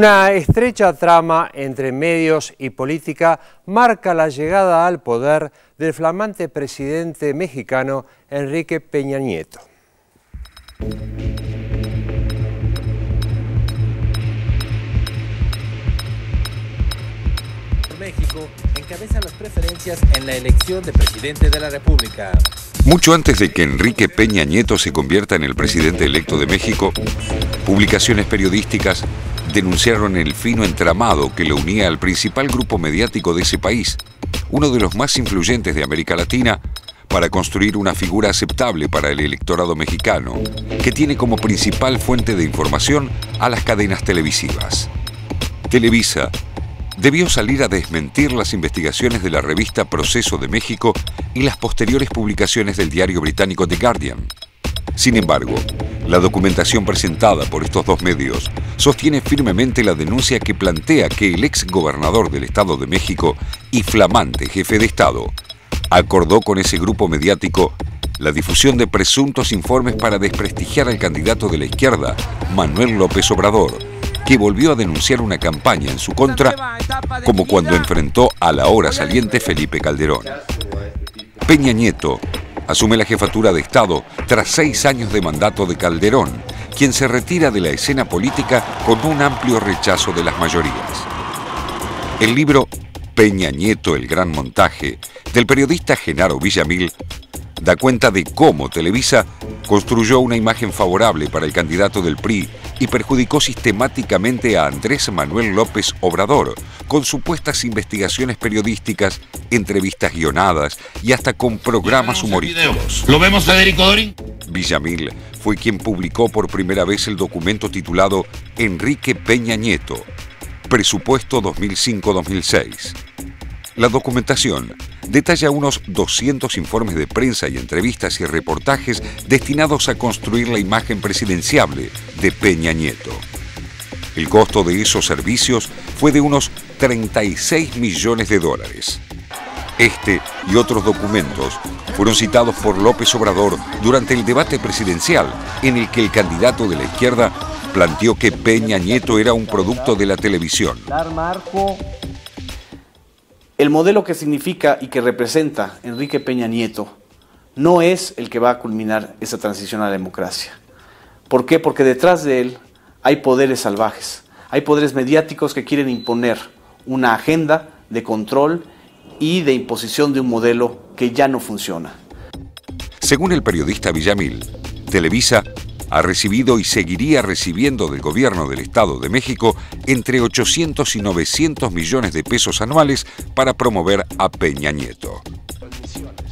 Una estrecha trama entre medios y política marca la llegada al poder del flamante presidente mexicano Enrique Peña Nieto. México encabeza las preferencias en la elección de presidente de la República. Mucho antes de que Enrique Peña Nieto se convierta en el presidente electo de México, publicaciones periodísticas denunciaron el fino entramado que lo unía al principal grupo mediático de ese país, uno de los más influyentes de América Latina, para construir una figura aceptable para el electorado mexicano, que tiene como principal fuente de información a las cadenas televisivas. Televisa debió salir a desmentir las investigaciones de la revista Proceso de México y las posteriores publicaciones del diario británico The Guardian. Sin embargo, la documentación presentada por estos dos medios sostiene firmemente la denuncia que plantea que el ex gobernador del Estado de México y flamante jefe de Estado acordó con ese grupo mediático la difusión de presuntos informes para desprestigiar al candidato de la izquierda, Manuel López Obrador, que volvió a denunciar una campaña en su contra, como cuando enfrentó al ahora saliente Felipe Calderón. Peña Nieto asume la jefatura de Estado tras 6 años de mandato de Calderón, quien se retira de la escena política con un amplio rechazo de las mayorías. El libro Peña Nieto, el gran montaje, del periodista Genaro Villamil, da cuenta de cómo Televisa construyó una imagen favorable para el candidato del PRI y perjudicó sistemáticamente a Andrés Manuel López Obrador con supuestas investigaciones periodísticas, entrevistas guionadas y hasta con programas humorísticos. ¿Lo vemos, Federico Dorin? Villamil fue quien publicó por primera vez el documento titulado Enrique Peña Nieto, Presupuesto 2005-2006. La documentación detalla unos 200 informes de prensa y entrevistas y reportajes destinados a construir la imagen presidenciable de Peña Nieto. El costo de esos servicios fue de unos $36 millones. Este y otros documentos fueron citados por López Obrador durante el debate presidencial, en el que el candidato de la izquierda planteó que Peña Nieto era un producto de la televisión. El modelo que significa y que representa Enrique Peña Nieto no es el que va a culminar esa transición a la democracia. ¿Por qué? Porque detrás de él hay poderes salvajes, hay poderes mediáticos que quieren imponer una agenda de control y de imposición de un modelo que ya no funciona. Según el periodista Villamil, Televisa ha recibido y seguiría recibiendo del gobierno del Estado de México entre 800 y 900 millones de pesos anuales para promover a Peña Nieto.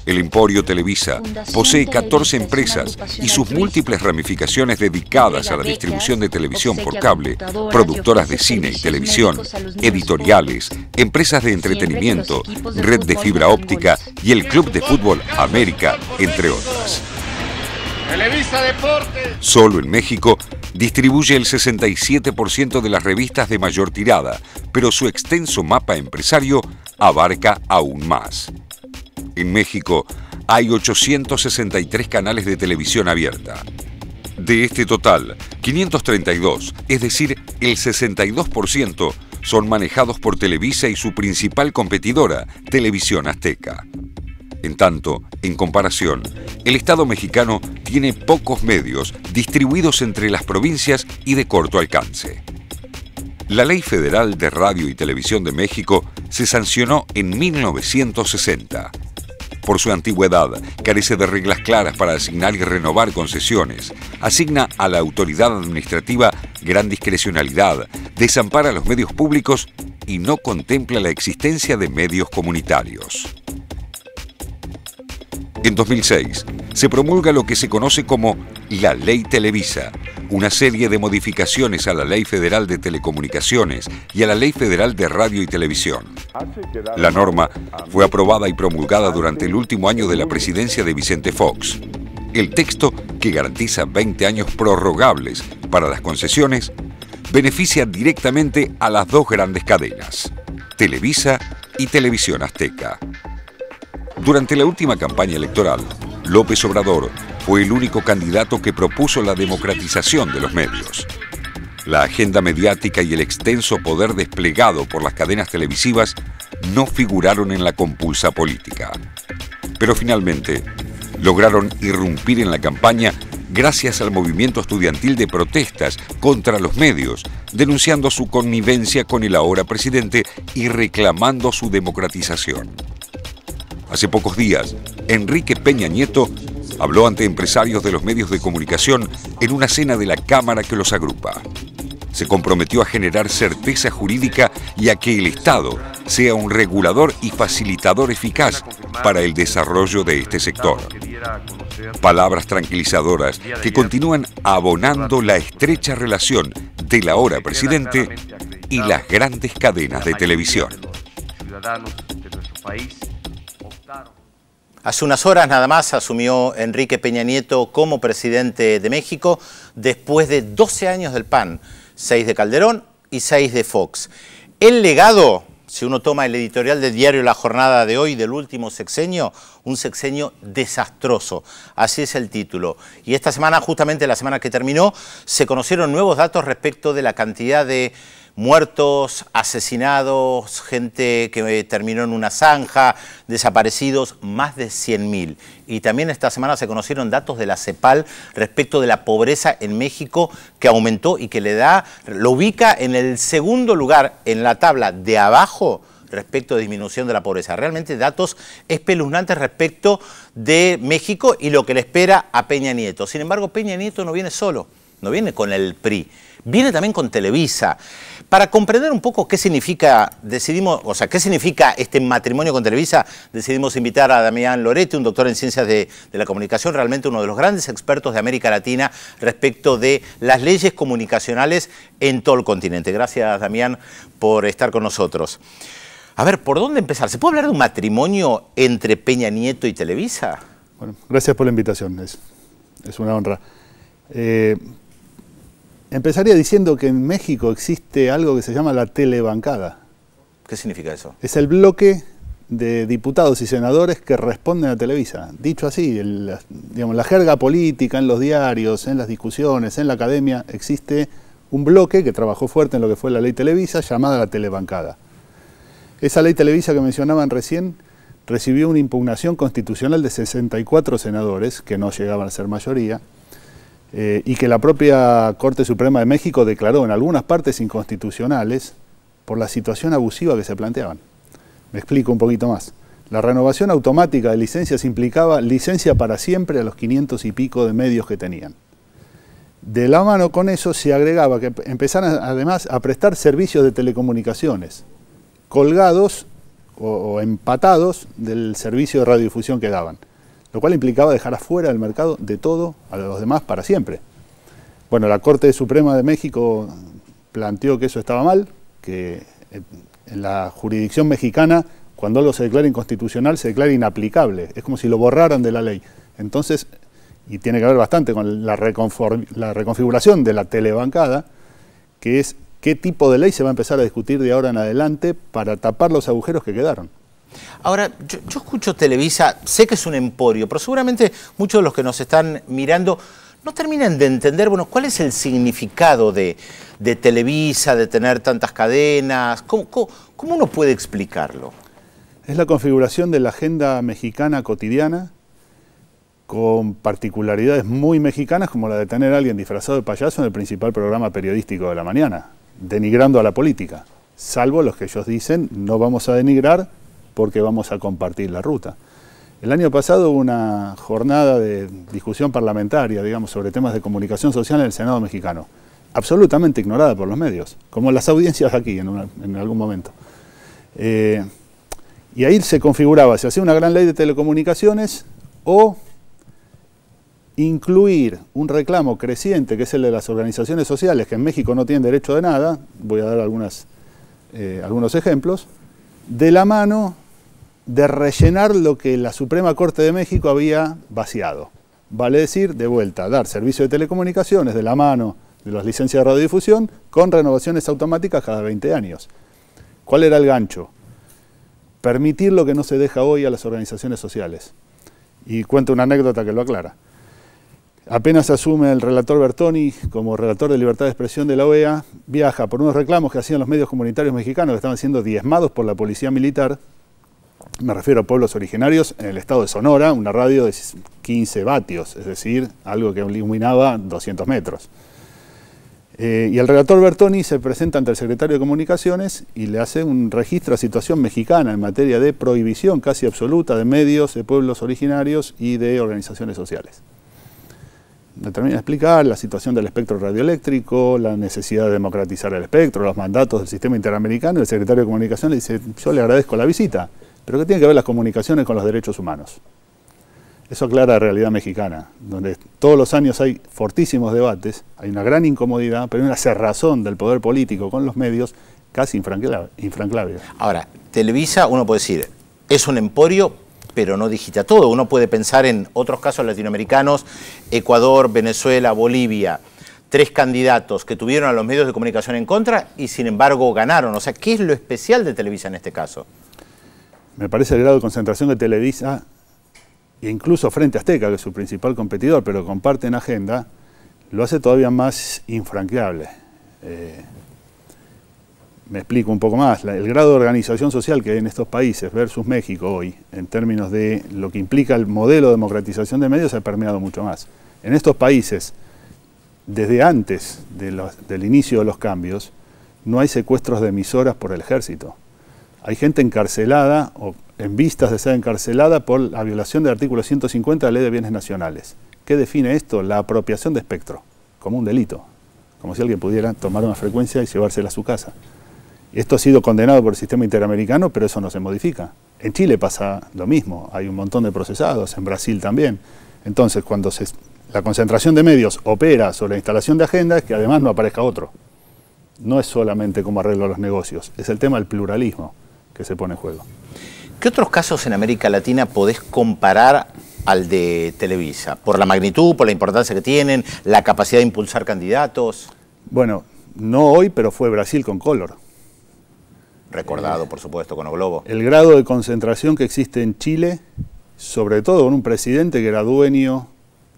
El emporio Televisa posee 14 empresas y sus múltiples ramificaciones dedicadas a la distribución de televisión por cable, productoras de cine y televisión, editoriales, empresas de entretenimiento, red de fibra óptica y el Club de Fútbol América, entre otras. Televisa Deportes. Solo en México distribuye el 67% de las revistas de mayor tirada, pero su extenso mapa empresario abarca aún más. En México hay 863 canales de televisión abierta. De este total, 532, es decir, el 62%, son manejados por Televisa y su principal competidora, Televisión Azteca. En tanto, en comparación, el Estado mexicano tiene pocos medios distribuidos entre las provincias y de corto alcance. La Ley Federal de Radio y Televisión de México se sancionó en 1960. Por su antigüedad, carece de reglas claras para asignar y renovar concesiones, asigna a la autoridad administrativa gran discrecionalidad, desampara a los medios públicos y no contempla la existencia de medios comunitarios. En 2006, se promulga lo que se conoce como la Ley Televisa, una serie de modificaciones a la Ley Federal de Telecomunicaciones y a la Ley Federal de Radio y Televisión. La norma fue aprobada y promulgada durante el último año de la presidencia de Vicente Fox. El texto, que garantiza 20 años prorrogables para las concesiones, beneficia directamente a las dos grandes cadenas, Televisa y Televisión Azteca. Durante la última campaña electoral, López Obrador fue el único candidato que propuso la democratización de los medios. La agenda mediática y el extenso poder desplegado por las cadenas televisivas no figuraron en la compulsa política. Pero finalmente lograron irrumpir en la campaña gracias al movimiento estudiantil de protestas contra los medios, denunciando su connivencia con el ahora presidente y reclamando su democratización. Hace pocos días, Enrique Peña Nieto habló ante empresarios de los medios de comunicación en una cena de la Cámara que los agrupa. Se comprometió a generar certeza jurídica y a que el Estado sea un regulador y facilitador eficaz para el desarrollo de este sector. Palabras tranquilizadoras que continúan abonando la estrecha relación del ahora presidente y las grandes cadenas de televisión. Hace unas horas nada más asumió Enrique Peña Nieto como presidente de México después de 12 años del PAN, 6 de Calderón y 6 de Fox. El legado, si uno toma el editorial del diario La Jornada de hoy del último sexenio, un sexenio desastroso, así es el título. Y esta semana, justamente la semana que terminó, se conocieron nuevos datos respecto de la cantidad de muertos, asesinados, gente que terminó en una zanja, desaparecidos, más de 100.000. Y también esta semana se conocieron datos de la CEPAL respecto de la pobreza en México, que aumentó y que lo ubica en el segundo lugar en la tabla de abajo respecto de disminución de la pobreza. Realmente datos espeluznantes respecto de México y lo que le espera a Peña Nieto. Sin embargo, Peña Nieto no viene solo, no viene con el PRI, viene también con Televisa. Para comprender un poco qué significa, qué significa este matrimonio con Televisa, decidimos invitar a Damián Lorete, un doctor en ciencias de la comunicación, realmente uno de los grandes expertos de América Latina respecto de las leyes comunicacionales en todo el continente. Gracias, Damián, por estar con nosotros. A ver, ¿por dónde empezar? ¿Se puede hablar de un matrimonio entre Peña Nieto y Televisa? Bueno, gracias por la invitación, es una honra. Empezaría diciendo que en México existe algo que se llama la telebancada. ¿Qué significa eso? Es el bloque de diputados y senadores que responden a Televisa. Dicho así, la jerga política en los diarios, en las discusiones, en la academia, existe un bloque que trabajó fuerte en lo que fue la ley Televisa, llamada la telebancada. Esa ley Televisa que mencionaban recién recibió una impugnación constitucional de 64 senadores, que no llegaban a ser mayoría, y que la propia Corte Suprema de México declaró en algunas partes inconstitucionales por la situación abusiva que se planteaban. Me explico un poquito más. La renovación automática de licencias implicaba licencia para siempre a los 500 y pico de medios que tenían. De la mano con eso se agregaba que empezaran además a prestar servicios de telecomunicaciones, colgados o empatados del servicio de radiodifusión que daban, lo cual implicaba dejar afuera del mercado de todo a los demás para siempre. Bueno, la Corte Suprema de México planteó que eso estaba mal, que en la jurisdicción mexicana, cuando algo se declara inconstitucional, se declara inaplicable, es como si lo borraran de la ley. Entonces, y tiene que ver bastante con la reconfiguración de la telebancada, que es qué tipo de ley se va a empezar a discutir de ahora en adelante para tapar los agujeros que quedaron. Ahora, yo escucho Televisa, sé que es un emporio, pero seguramente muchos de los que nos están mirando no terminan de entender, bueno, cuál es el significado de Televisa, de tener tantas cadenas. ¿Cómo uno puede explicarlo? Es la configuración de la agenda mexicana cotidiana, con particularidades muy mexicanas, como la de tener a alguien disfrazado de payaso en el principal programa periodístico de la mañana, denigrando a la política, salvo los que ellos dicen, no vamos a denigrar porque vamos a compartir la ruta. El año pasado hubo una jornada de discusión parlamentaria, digamos, sobre temas de comunicación social en el Senado mexicano, absolutamente ignorada por los medios, como las audiencias aquí en algún momento. Y ahí se configuraba, se hacía una gran ley de telecomunicaciones o incluir un reclamo creciente, que es el de las organizaciones sociales, que en México no tienen derecho de nada, voy a dar algunos ejemplos, de la mano de rellenar lo que la Suprema Corte de México había vaciado. Vale decir, de vuelta, dar servicio de telecomunicaciones de la mano de las licencias de radiodifusión con renovaciones automáticas cada 20 años. ¿Cuál era el gancho? Permitir lo que no se deja hoy a las organizaciones sociales. Y cuento una anécdota que lo aclara. Apenas asume el relator Bertoni como relator de libertad de expresión de la OEA, viaja por unos reclamos que hacían los medios comunitarios mexicanos que estaban siendo diezmados por la policía militar. Me refiero a pueblos originarios en el estado de Sonora, una radio de 15 vatios, es decir, algo que iluminaba 200 metros. Y el relator Bertoni se presenta ante el secretario de Comunicaciones y le hace un registro a situación mexicana en materia de prohibición casi absoluta de medios, de pueblos originarios y de organizaciones sociales. Me termina de explicar la situación del espectro radioeléctrico, la necesidad de democratizar el espectro, los mandatos del sistema interamericano. El secretario de Comunicación le dice, yo le agradezco la visita, pero ¿qué tiene que ver las comunicaciones con los derechos humanos? Eso aclara la realidad mexicana, donde todos los años hay fortísimos debates, hay una gran incomodidad, pero hay una cerrazón del poder político con los medios casi infranqueable. Ahora, Televisa, uno puede decir, es un emporio, pero no digita todo. Uno puede pensar en otros casos latinoamericanos, Ecuador, Venezuela, Bolivia, 3 candidatos que tuvieron a los medios de comunicación en contra y sin embargo ganaron. O sea, ¿qué es lo especial de Televisa en este caso? Me parece el grado de concentración de Televisa, incluso frente a Azteca, que es su principal competidor, pero comparten agenda, lo hace todavía más infranqueable. Me explico un poco más. El grado de organización social que hay en estos países versus México hoy, en términos de lo que implica el modelo de democratización de medios, ha permeado mucho más. En estos países, desde antes del inicio de los cambios, no hay secuestros de emisoras por el ejército. Hay gente encarcelada o en vistas de ser encarcelada por la violación del artículo 150 de la Ley de Bienes Nacionales. ¿Qué define esto? La apropiación de espectro, como un delito, como si alguien pudiera tomar una frecuencia y llevársela a su casa. Esto ha sido condenado por el sistema interamericano, pero eso no se modifica. En Chile pasa lo mismo, hay un montón de procesados, en Brasil también. Entonces, cuando la concentración de medios opera sobre la instalación de agenda, es que además no aparezca otro. No es solamente como arreglo a los negocios, es el tema del pluralismo que se pone en juego. ¿Qué otros casos en América Latina podés comparar al de Televisa? Por la magnitud, por la importancia que tienen, la capacidad de impulsar candidatos. Bueno, no hoy, pero fue Brasil con Collor. Recordado, por supuesto, con O Globo. El grado de concentración que existe en Chile, sobre todo con un presidente que era dueño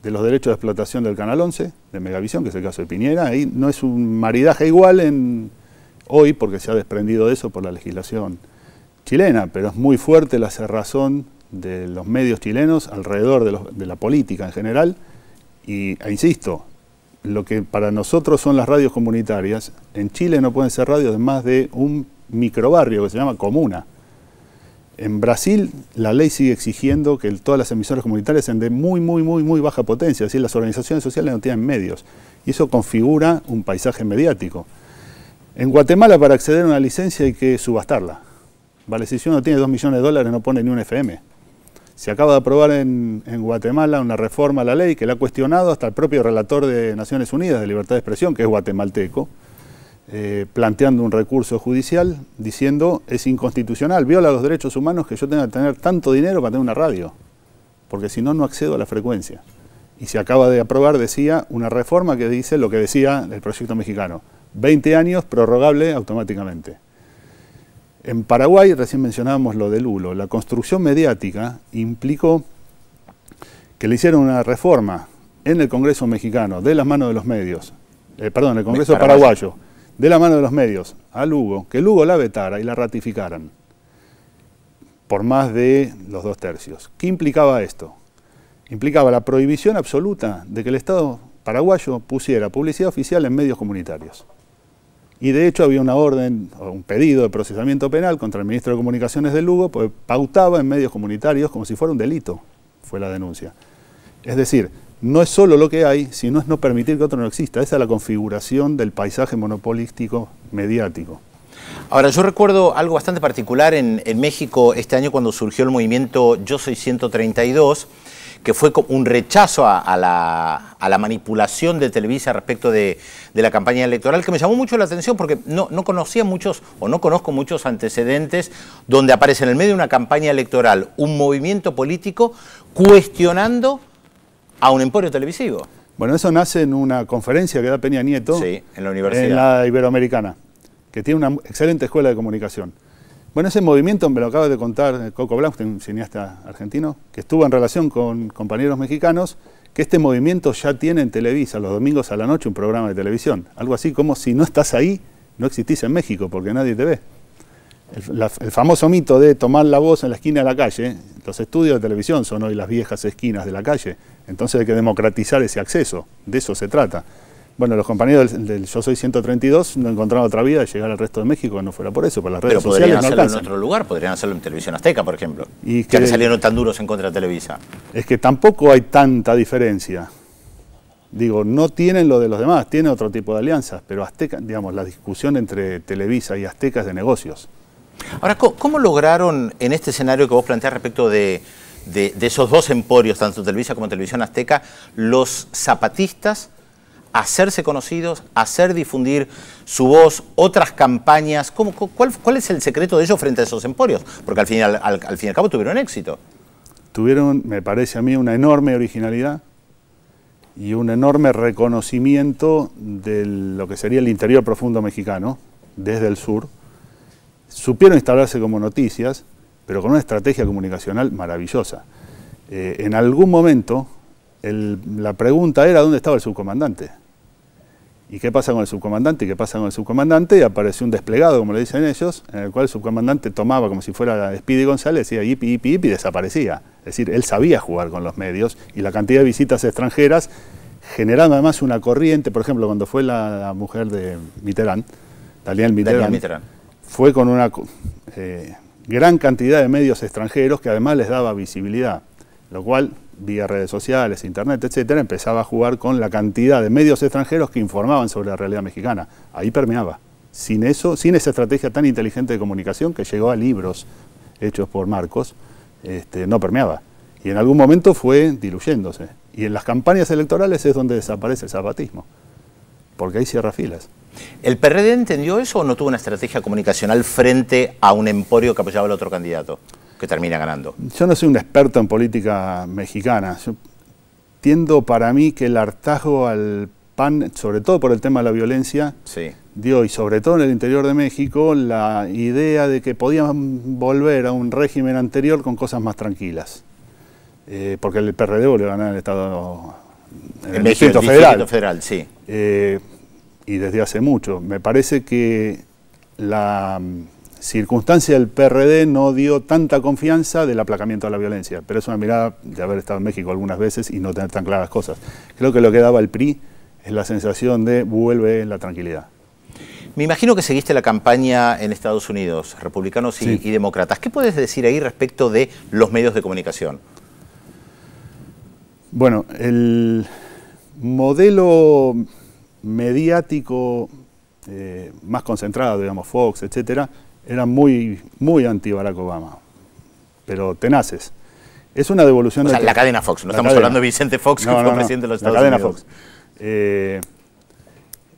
de los derechos de explotación del Canal 11, de Megavisión, que es el caso de Piñera. Ahí no es un maridaje igual hoy, porque se ha desprendido de eso por la legislación chilena, pero es muy fuerte la cerrazón de los medios chilenos alrededor de la política en general. E insisto, lo que para nosotros son las radios comunitarias, en Chile no pueden ser radios de más de un microbarrio que se llama comuna. En Brasil la ley sigue exigiendo que todas las emisoras comunitarias sean de muy baja potencia, es decir, las organizaciones sociales no tienen medios, y eso configura un paisaje mediático. En Guatemala, para acceder a una licencia hay que subastarla. Vale, si uno tiene $2 millones no pone ni un FM. Se acaba de aprobar en Guatemala una reforma a la ley que la ha cuestionado hasta el propio relator de Naciones Unidas de Libertad de Expresión, que es guatemalteco, planteando un recurso judicial diciendo es inconstitucional, viola los derechos humanos que yo tenga que tener tanto dinero para tener una radio, porque si no, no accedo a la frecuencia. Y se acaba de aprobar, decía, una reforma que dice lo que decía el proyecto mexicano, 20 años prorrogable automáticamente. En Paraguay, recién mencionábamos lo del Lulo, la construcción mediática implicó que le hicieron una reforma en el Congreso mexicano, de las manos de los medios, el Congreso paraguayo, de la mano de los medios, a Lugo, que Lugo la vetara y la ratificaran, por más de los 2/3. ¿Qué implicaba esto? Implicaba la prohibición absoluta de que el Estado paraguayo pusiera publicidad oficial en medios comunitarios. Y de hecho había una orden, o un pedido de procesamiento penal contra el ministro de Comunicaciones de Lugo, porque pautaba en medios comunitarios como si fuera un delito, fue la denuncia. Es decir, no es solo lo que hay, sino es no permitir que otro no exista. Esa es la configuración del paisaje monopolístico mediático. Ahora, yo recuerdo algo bastante particular en México este año cuando surgió el movimiento Yo Soy 132, que fue un rechazo a la manipulación de Televisa respecto de la campaña electoral, que me llamó mucho la atención porque no conocía muchos, o no conozco muchos antecedentes donde aparece en el medio de una campaña electoral un movimiento político cuestionando a un emporio televisivo. Bueno, eso nace en una conferencia que da Peña Nieto, sí, en la universidad, en la Iberoamericana, que tiene una excelente escuela de comunicación. Bueno, ese movimiento me lo acaba de contar Coco Blaustein, un cineasta argentino, que estuvo en relación con compañeros mexicanos, que este movimiento ya tiene en Televisa los domingos a la noche un programa de televisión. Algo así como si no estás ahí, no existís en México porque nadie te ve. El famoso mito de tomar la voz en la esquina de la calle, los estudios de televisión son hoy las viejas esquinas de la calle, entonces hay que democratizar ese acceso, de eso se trata. Bueno, los compañeros del Yo Soy 132 no encontraron otra vida de llegar al resto de México que no fuera por eso, por las redes sociales no alcanzan. Pero podrían hacerlo en otro lugar, podrían hacerlo en Televisión Azteca, por ejemplo, ya que salieron tan duros en contra de Televisa. Es que tampoco hay tanta diferencia. Digo, no tienen lo de los demás, tienen otro tipo de alianzas, pero Azteca, digamos, la discusión entre Televisa y Azteca es de negocios. Ahora, ¿cómo lograron en este escenario que vos planteás respecto de esos dos emporios, tanto Televisa como Televisión Azteca, los zapatistas hacerse conocidos, hacer difundir su voz, otras campañas? ¿Cuál es el secreto de ellos frente a esos emporios? Porque al fin y al cabo tuvieron éxito. Tuvieron, me parece a mí, una enorme originalidad y un enorme reconocimiento de lo que sería el interior profundo mexicano, desde el sur. Supieron instalarse como noticias, pero con una estrategia comunicacional maravillosa. En algún momento, la pregunta era ¿dónde estaba el subcomandante? ¿Y qué pasa con el subcomandante? ¿Y qué pasa con el subcomandante? Y apareció un desplegado, como le dicen ellos, en el cual el subcomandante tomaba como si fuera Speedy González, decía yipi, yipi, yipi, y desaparecía. Es decir, él sabía jugar con los medios y la cantidad de visitas extranjeras generando además una corriente. Por ejemplo, cuando fue la mujer de Mitterrand, Daniel Mitterrand, fue con una gran cantidad de medios extranjeros que además les daba visibilidad, lo cual, vía redes sociales, internet, etcétera, empezaba a jugar con la cantidad de medios extranjeros que informaban sobre la realidad mexicana. Ahí permeaba. Sin eso, sin esa estrategia tan inteligente de comunicación que llegó a libros hechos por Marcos, no permeaba. Y en algún momento fue diluyéndose. Y en las campañas electorales es donde desaparece el zapatismo, porque ahí cierra filas. ¿El PRD entendió eso o no tuvo una estrategia comunicacional frente a un emporio que apoyaba al otro candidato, que termina ganando? Yo no soy un experto en política mexicana. Yo tiendo para mí que el hartazgo al PAN, sobre todo por el tema de la violencia, sí, dio, y sobre todo en el interior de México, la idea de que podían volver a un régimen anterior con cosas más tranquilas. Porque el PRD volvió a ganar el Estado, en el Distrito Federal. Sí. Y desde hace mucho. Me parece que la circunstancia del PRD no dio tanta confianza del aplacamiento de la violencia, pero es una mirada de haber estado en México algunas veces y no tener tan claras cosas. Creo que lo que daba el PRI es la sensación de vuelve la tranquilidad. Me imagino que seguiste la campaña en Estados Unidos, republicanos y demócratas. ¿Qué puedes decir ahí respecto de los medios de comunicación? Bueno, el modelo mediático más concentrado, digamos, Fox, etcétera, eran muy anti-Barack Obama, pero tenaces. Es una devolución de... la cadena Fox, no estamos hablando de Vicente Fox, que fue presidente de los Estados Unidos. La cadena Fox.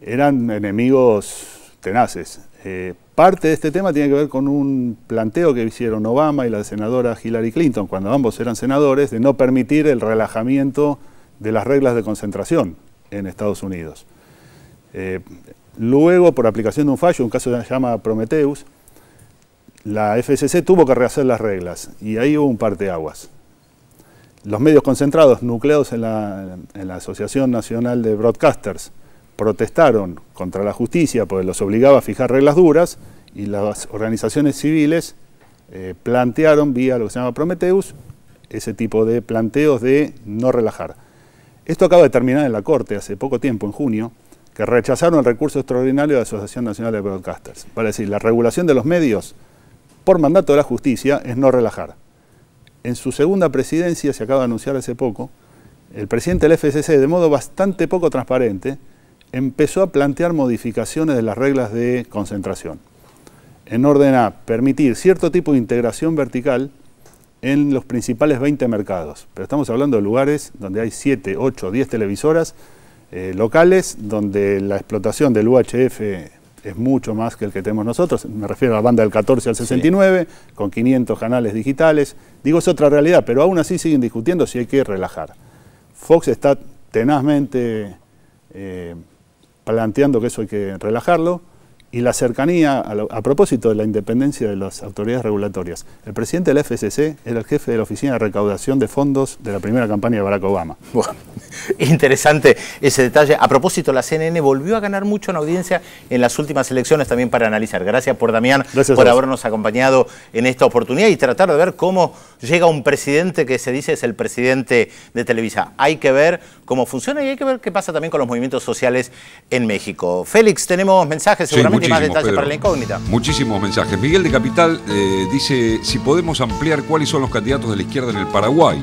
Eran enemigos tenaces. Parte de este tema tiene que ver con un planteo que hicieron Obama y la senadora Hillary Clinton, cuando ambos eran senadores, de no permitir el relajamiento de las reglas de concentración en Estados Unidos. Luego, por aplicación de un fallo, un caso que se llama Prometheus, la FCC tuvo que rehacer las reglas y ahí hubo un parteaguas. Los medios concentrados nucleados en la Asociación Nacional de Broadcasters protestaron contra la justicia porque los obligaba a fijar reglas duras y las organizaciones civiles plantearon vía lo que se llama Prometheus ese tipo de planteos de no relajar. Esto acaba de terminar en la Corte hace poco tiempo, en junio, que rechazaron el recurso extraordinario de la Asociación Nacional de Broadcasters. Vale decir, la regulación de los medios por mandato de la justicia es no relajar. En su segunda presidencia, se acaba de anunciar hace poco, el presidente del FCC, de modo bastante poco transparente, empezó a plantear modificaciones de las reglas de concentración, en orden a permitir cierto tipo de integración vertical en los principales 20 mercados. Pero estamos hablando de lugares donde hay 7, 8, 10 televisoras locales, donde la explotación del UHF es mucho más que el que tenemos nosotros. Me refiero a la banda del 14 al 69, con 500 canales digitales. Digo, es otra realidad, pero aún así siguen discutiendo si hay que relajar. Fox está tenazmente planteando que eso hay que relajarlo, y la cercanía, a propósito de la independencia de las autoridades regulatorias. El presidente de la FCC era el jefe de la Oficina de Recaudación de Fondos de la primera campaña de Barack Obama. Bueno, interesante ese detalle. A propósito, la CNN volvió a ganar mucho en audiencia en las últimas elecciones también para analizar. Gracias por, Damián, por habernos acompañado en esta oportunidad y tratar de ver cómo llega un presidente que se dice es el presidente de Televisa. Hay que ver cómo funciona y hay que ver qué pasa también con los movimientos sociales en México. Félix, tenemos mensajes seguramente. Más detalles, Pedro, para la incógnita. Muchísimos mensajes. Miguel de Capital dice si podemos ampliar cuáles son los candidatos de la izquierda en el Paraguay.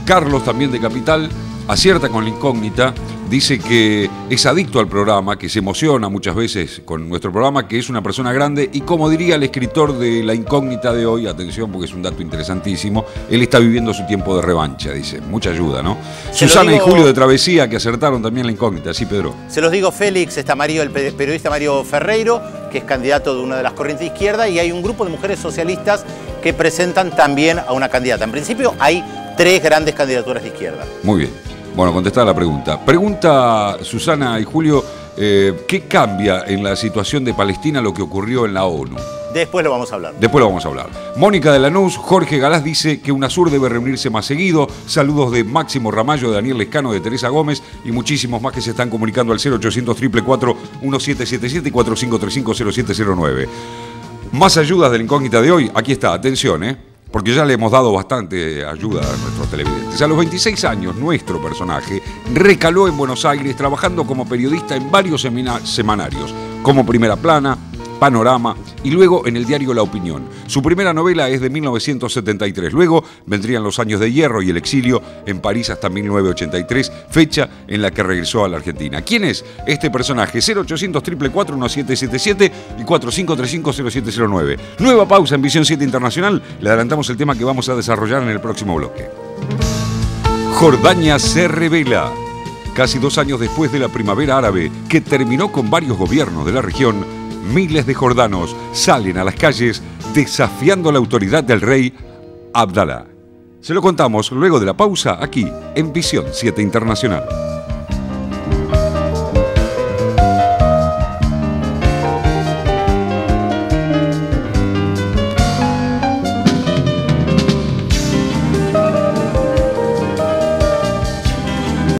Carlos, también de Capital, acierta con la incógnita. Dice que es adicto al programa, que se emociona muchas veces con nuestro programa, que es una persona grande y, como diría el escritor de La Incógnita de hoy, atención porque es un dato interesantísimo, él está viviendo su tiempo de revancha, dice. Mucha ayuda, ¿no? Susana y Julio de Travesía, que acertaron también la incógnita. Sí, Pedro. Se los digo, Félix, está Mario, el periodista Mario Ferreiro, que es candidato de una de las corrientes de izquierda, y hay un grupo de mujeres socialistas que presentan también a una candidata. En principio hay 3 grandes candidaturas de izquierda. Muy bien. Bueno, contestada la pregunta. Pregunta Susana y Julio, ¿qué cambia en la situación de Palestina lo que ocurrió en la ONU? Después lo vamos a hablar. Después lo vamos a hablar. Mónica de Lanús, Jorge Galás dice que UNASUR debe reunirse más seguido. Saludos de Máximo Ramallo, de Daniel Lescano, de Teresa Gómez y muchísimos más que se están comunicando al 0800 444 1777 y 45350709. Más ayudas de la incógnita de hoy. Aquí está, atención, porque ya le hemos dado bastante ayuda a nuestros televidentes. A los 26 años, nuestro personaje recaló en Buenos Aires trabajando como periodista en varios semanarios, como Primera Plana, Panorama y luego en el diario La Opinión. Su primera novela es de 1973. Luego vendrían los años de hierro y el exilio en París hasta 1983, fecha en la que regresó a la Argentina. ¿Quién es este personaje? 0800 444 1777 y 45350709. Nueva pausa en Visión 7 Internacional. Le adelantamos el tema que vamos a desarrollar en el próximo bloque. Jordania se revela. Casi 2 años después de la primavera árabe, que terminó con varios gobiernos de la región, miles de jordanos salen a las calles desafiando la autoridad del rey Abdalá. Se lo contamos luego de la pausa aquí en Visión 7 Internacional.